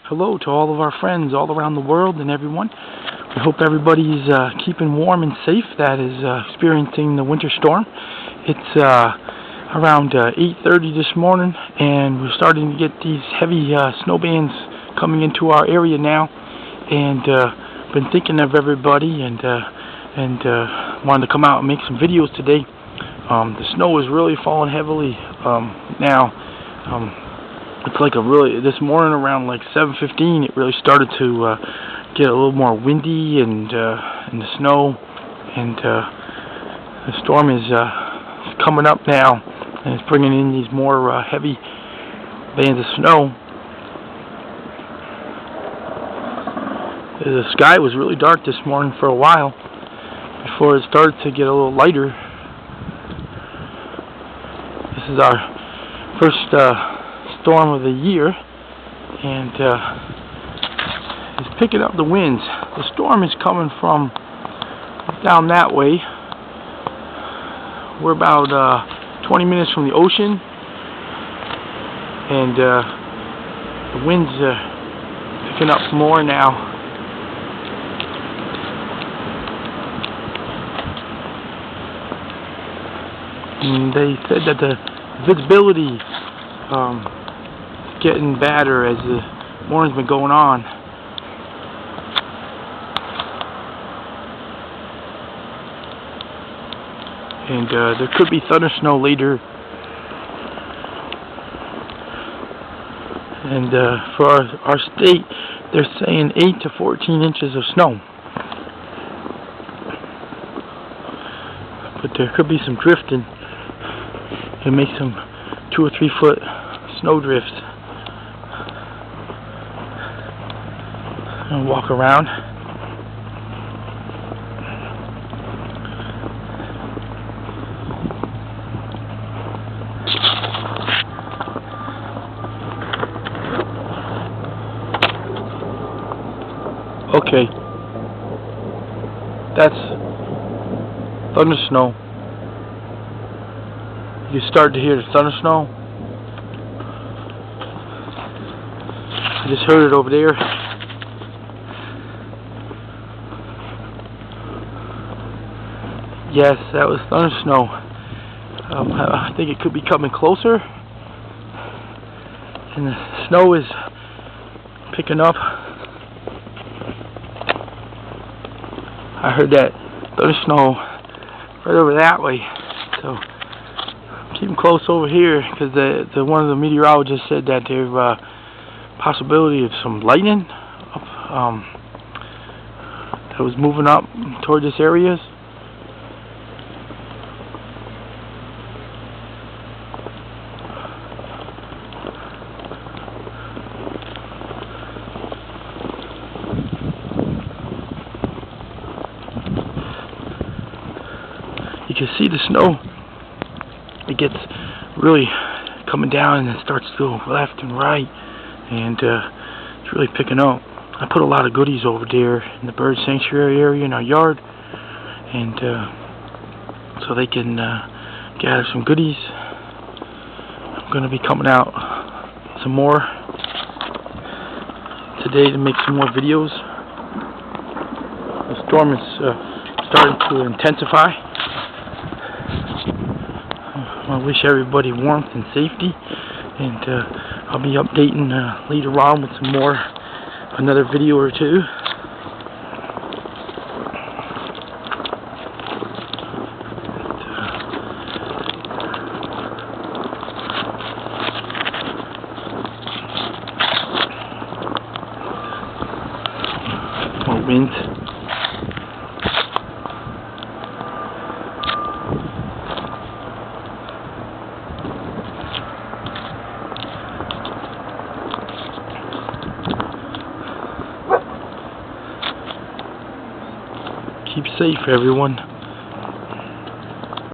hello to all of our friends all around the world and everyone. We hope everybody's keeping warm and safe that is experiencing the winter storm. It's around 8:30 this morning, and we're starting to get these heavy snow bands coming into our area now. And been thinking of everybody, and wanted to come out and make some videos today. The snow is really falling heavily now. It's like this morning around like 7:15, it really started to get a little more windy and the snow, and the storm is coming up now, and it's bringing in these more heavy bands of snow. The sky was really dark this morning for a while before it started to get a little lighter. This is our first storm of the year, and it's picking up the winds. The storm is coming from down that way. We're about 20 minutes from the ocean, and the winds are picking up more now. And they said that the visibility getting badder as the morning's been going on. And there could be thunder snow later. And for our state, they're saying 8 to 14 inches of snow. But there could be some drifting. And make some 2 or 3 foot snow drifts. And walk around. Okay, that's thunder snow. You start to hear the thunder snow. I just heard it over there. Yes, that was thunder snow. I think it could be coming closer, and the snow is picking up. I heard that thunder snow right over that way, so keep them close over here, because one of the meteorologists said that there's possibility of some lightning that was moving up toward this area. You can see the snow. It gets really coming down, and it starts to go left and right, and it's really picking up. I put a lot of goodies over there in the bird sanctuary area in our yard, and so they can gather some goodies. I'm going to be coming out some more today to make some more videos. The storm is starting to intensify. I wish everybody warmth and safety, and I'll be updating later on with some more, another video or two. More wind. Keep safe, everyone.